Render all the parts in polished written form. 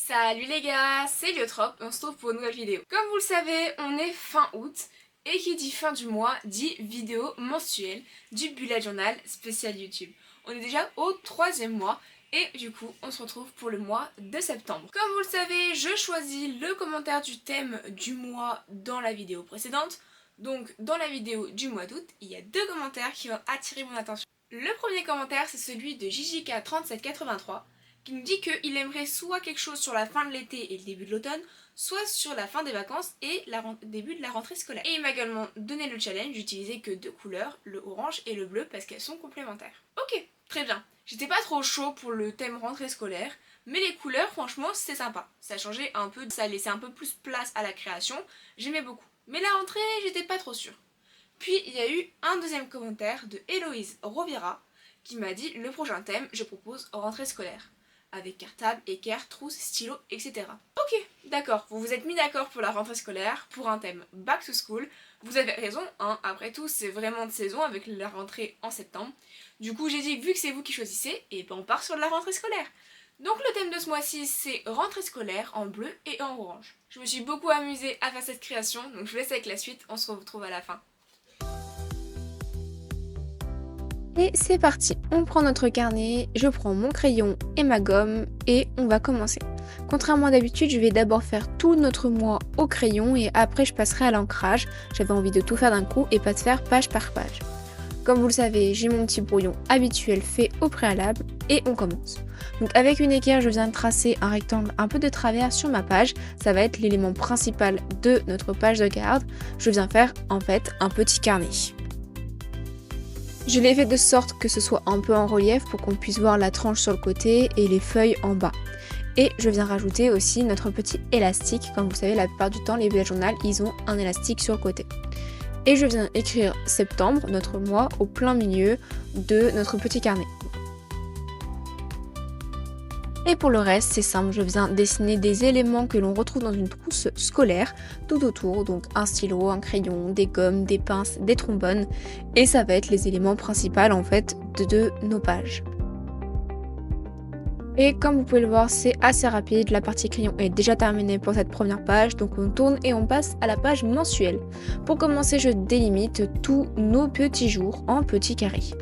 Salut les gars, c'est Liotrope et on se retrouve pour une nouvelle vidéo. Comme vous le savez, on est fin août et qui dit fin du mois dit vidéo mensuelle du Bullet Journal spécial YouTube. On est déjà au 3e mois et du coup on se retrouve pour le mois de septembre. Comme vous le savez, je choisis le commentaire du thème du mois dans la vidéo précédente. Donc dans la vidéo du mois d'août, il y a 2 commentaires qui vont attirer mon attention. Le premier commentaire c'est celui de JJK3783 qui nous dit qu'il aimerait soit quelque chose sur la fin de l'été et le début de l'automne, soit sur la fin des vacances et le début de la rentrée scolaire. Et il m'a également donné le challenge d'utiliser que 2 couleurs, le orange et le bleu, parce qu'elles sont complémentaires. Ok, très bien. J'étais pas trop chaud pour le thème rentrée scolaire, mais les couleurs, franchement, c'était sympa. Ça changeait un peu, ça laissait un peu plus place à la création, j'aimais beaucoup. Mais la rentrée, j'étais pas trop sûre. Puis il y a eu un deuxième commentaire de Héloïse Rovira qui m'a dit le prochain thème, je propose rentrée scolaire. Avec cartable, équerre, trousse, stylo, etc. Ok, d'accord, vous vous êtes mis d'accord pour la rentrée scolaire, pour un thème back to school. Vous avez raison, hein, après tout c'est vraiment de saison avec la rentrée en septembre. Du coup j'ai dit vu que c'est vous qui choisissez, et ben on part sur la rentrée scolaire. Donc le thème de ce mois-ci c'est rentrée scolaire en bleu et en orange. Je me suis beaucoup amusée à faire cette création, donc je vous laisse avec la suite, on se retrouve à la fin. Et c'est parti, on prend notre carnet, je prends mon crayon et ma gomme et on va commencer. Contrairement à d'habitude, je vais d'abord faire tout notre mois au crayon et après je passerai à l'ancrage. J'avais envie de tout faire d'un coup et pas de faire page par page. Comme vous le savez, j'ai mon petit brouillon habituel fait au préalable et on commence. Donc avec une équerre, je viens de tracer un rectangle un peu de travers sur ma page. Ça va être l'élément principal de notre page de garde. Je viens faire en fait un petit carnet. Je l'ai fait de sorte que ce soit un peu en relief pour qu'on puisse voir la tranche sur le côté et les feuilles en bas. Et je viens rajouter aussi notre petit élastique. Comme vous savez, la plupart du temps, les bullet journal, ils ont un élastique sur le côté. Et je viens écrire septembre, notre mois, au plein milieu de notre petit carnet. Et pour le reste, c'est simple, je viens dessiner des éléments que l'on retrouve dans une trousse scolaire tout autour, donc un stylo, un crayon, des gommes, des pinces, des trombones, et ça va être les éléments principaux en fait de nos pages. Et comme vous pouvez le voir, c'est assez rapide, la partie crayon est déjà terminée pour cette première page, donc on tourne et on passe à la page mensuelle. Pour commencer, je délimite tous nos petits jours en petits carrés.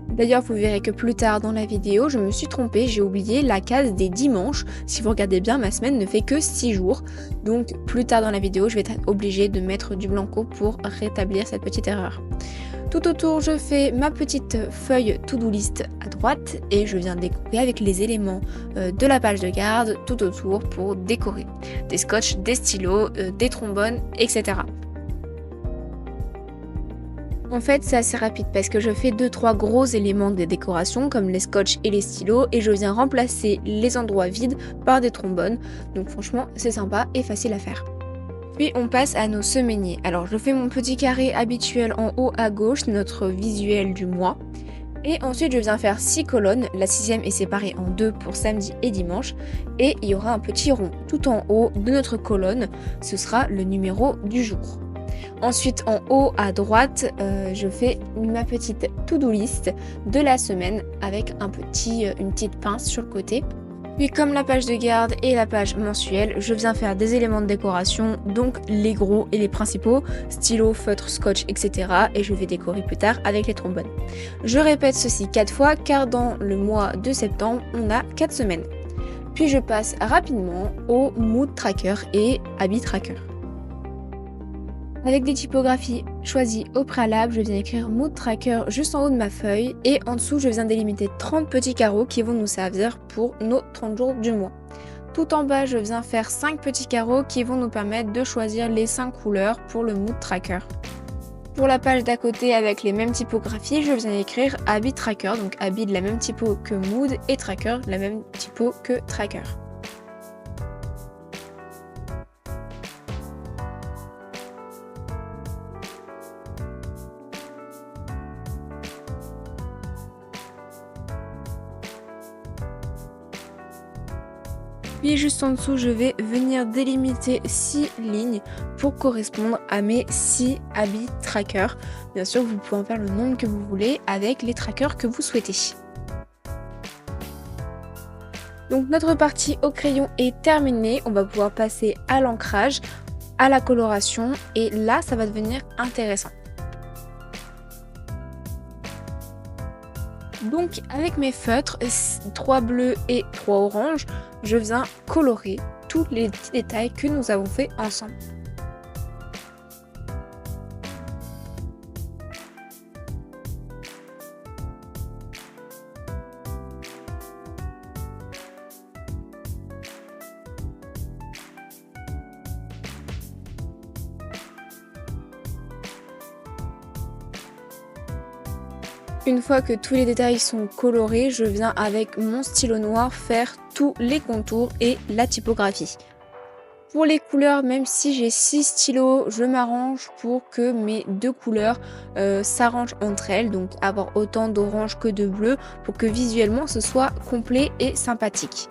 D'ailleurs, vous verrez que plus tard dans la vidéo, je me suis trompée, j'ai oublié la case des dimanches. Si vous regardez bien, ma semaine ne fait que 6 jours. Donc plus tard dans la vidéo, je vais être obligée de mettre du blanco pour rétablir cette petite erreur. Tout autour, je fais ma petite feuille to-do list à droite et je viens décorer avec les éléments de la page de garde tout autour pour décorer. Des scotch, des stylos, des trombones, etc. En fait, c'est assez rapide parce que je fais 2-3 gros éléments de décoration comme les scotch et les stylos et je viens remplacer les endroits vides par des trombones. Donc franchement, c'est sympa et facile à faire. Puis on passe à nos semainiers. Alors je fais mon petit carré habituel en haut à gauche, notre visuel du mois. Et ensuite je viens faire 6 colonnes, la 6e est séparée en 2 pour samedi et dimanche. Et il y aura un petit rond tout en haut de notre colonne, ce sera le numéro du jour. Ensuite en haut à droite, je fais ma petite to-do list de la semaine avec une petite pince sur le côté. Puis comme la page de garde et la page mensuelle, je viens faire des éléments de décoration, donc les gros et les principaux, stylo, feutre, scotch, etc. Et je vais décorer plus tard avec les trombones. Je répète ceci 4 fois car dans le mois de septembre, on a 4 semaines. Puis je passe rapidement au mood tracker et habit tracker. Avec des typographies choisies au préalable, je viens écrire Mood Tracker juste en haut de ma feuille et en dessous je viens délimiter 30 petits carreaux qui vont nous servir pour nos 30 jours du mois. Tout en bas, je viens faire 5 petits carreaux qui vont nous permettre de choisir les 5 couleurs pour le Mood Tracker. Pour la page d'à côté avec les mêmes typographies, je viens écrire Habit Tracker, donc habit de la même typo que Mood et Tracker, la même typo que Tracker. Puis juste en dessous, je vais venir délimiter 6 lignes pour correspondre à mes 6 habits trackers. Bien sûr, vous pouvez en faire le nombre que vous voulez avec les trackers que vous souhaitez. Donc notre partie au crayon est terminée, on va pouvoir passer à l'ancrage, à la coloration et là ça va devenir intéressant. Donc avec mes feutres, 3 bleus et 3 oranges, je viens colorer tous les petits détails que nous avons fait ensemble. Une fois que tous les détails sont colorés, je viens avec mon stylo noir faire tous les contours et la typographie. Pour les couleurs, même si j'ai 6 stylos, je m'arrange pour que mes deux couleurs s'arrangent entre elles, donc avoir autant d'orange que de bleu pour que visuellement ce soit complet et sympathique.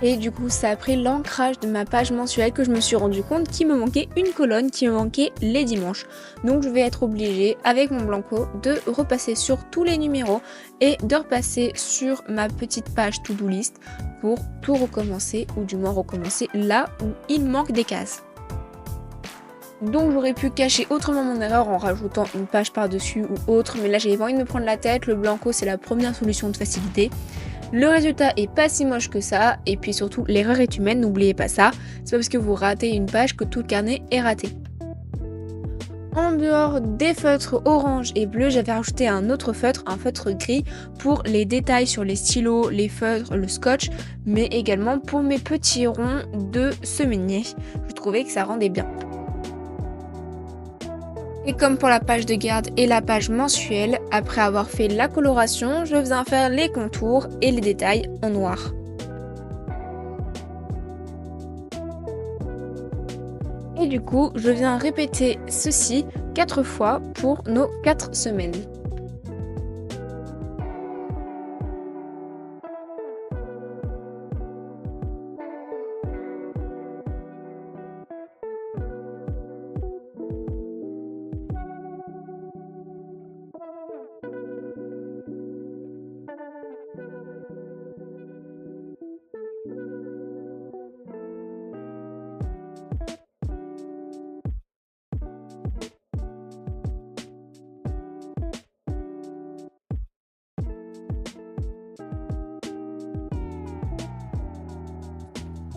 Et du coup, c'est après l'ancrage de ma page mensuelle que je me suis rendu compte qu'il me manquait une colonne, qu'il me manquait les dimanches. Donc je vais être obligée, avec mon blanco, de repasser sur tous les numéros et de repasser sur ma petite page to-do list pour tout recommencer, ou du moins recommencer là où il manque des cases. Donc j'aurais pu cacher autrement mon erreur en rajoutant une page par-dessus ou autre, mais là j'avais pas envie de me prendre la tête, le blanco c'est la première solution de facilité. Le résultat est pas si moche que ça, et puis surtout l'erreur est humaine, n'oubliez pas ça, c'est pas parce que vous ratez une page que tout le carnet est raté. En dehors des feutres orange et bleu, j'avais rajouté un autre feutre, un feutre gris, pour les détails sur les stylos, les feutres, le scotch, mais également pour mes petits ronds de semainier. Je trouvais que ça rendait bien. Et comme pour la page de garde et la page mensuelle, après avoir fait la coloration, je viens faire les contours et les détails en noir. Et du coup, je viens répéter ceci 4 fois pour nos 4 semaines.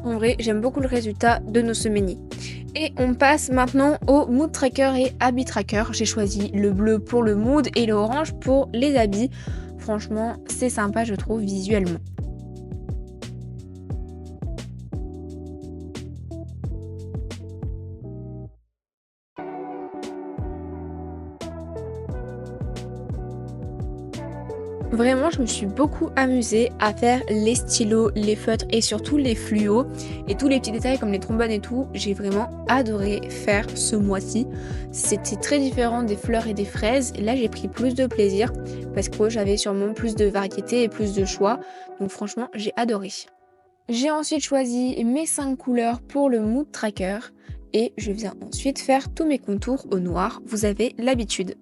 En vrai, j'aime beaucoup le résultat de nos semainiers. Et on passe maintenant au mood tracker et habit tracker. J'ai choisi le bleu pour le mood et l'orange pour les habits. Franchement, c'est sympa, je trouve, visuellement. Vraiment, je me suis beaucoup amusée à faire les stylos, les feutres et surtout les fluos. Et tous les petits détails comme les trombones et tout, j'ai vraiment adoré faire ce mois-ci. C'était très différent des fleurs et des fraises. Et là, j'ai pris plus de plaisir parce que j'avais sûrement plus de variété et plus de choix. Donc franchement, j'ai adoré. J'ai ensuite choisi mes 5 couleurs pour le mood tracker. Et je viens ensuite faire tous mes contours au noir. Vous avez l'habitude.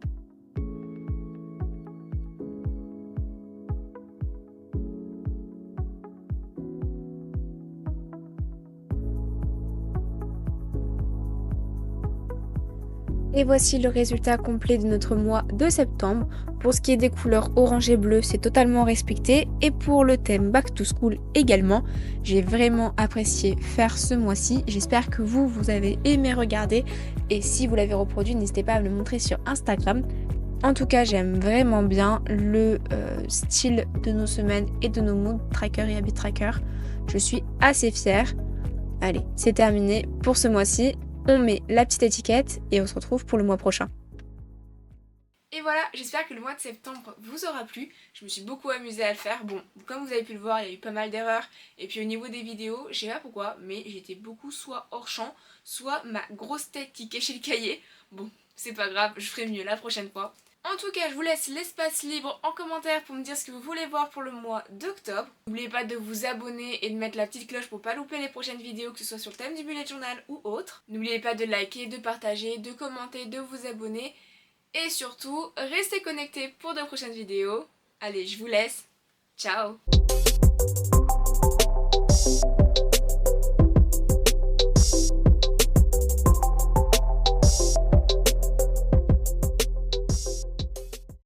Et voici le résultat complet de notre mois de septembre. Pour ce qui est des couleurs orange et bleu, c'est totalement respecté. Et pour le thème Back to School également, j'ai vraiment apprécié faire ce mois-ci. J'espère que vous avez aimé regarder. Et si vous l'avez reproduit, n'hésitez pas à me le montrer sur Instagram. En tout cas, j'aime vraiment bien le style de nos semaines et de nos mood trackers et habit trackers. Je suis assez fière. Allez, c'est terminé pour ce mois-ci. On met la petite étiquette et on se retrouve pour le mois prochain. Et voilà, j'espère que le mois de septembre vous aura plu. Je me suis beaucoup amusée à le faire. Bon, comme vous avez pu le voir, il y a eu pas mal d'erreurs. Et puis au niveau des vidéos, je sais pas pourquoi, mais j'étais beaucoup soit hors champ, soit ma grosse tête qui cachait le cahier. Bon, c'est pas grave, je ferai mieux la prochaine fois. En tout cas, je vous laisse l'espace libre en commentaire pour me dire ce que vous voulez voir pour le mois d'octobre. N'oubliez pas de vous abonner et de mettre la petite cloche pour pas louper les prochaines vidéos, que ce soit sur le thème du bullet journal ou autre. N'oubliez pas de liker, de partager, de commenter, de vous abonner. Et surtout, restez connectés pour de prochaines vidéos. Allez, je vous laisse. Ciao!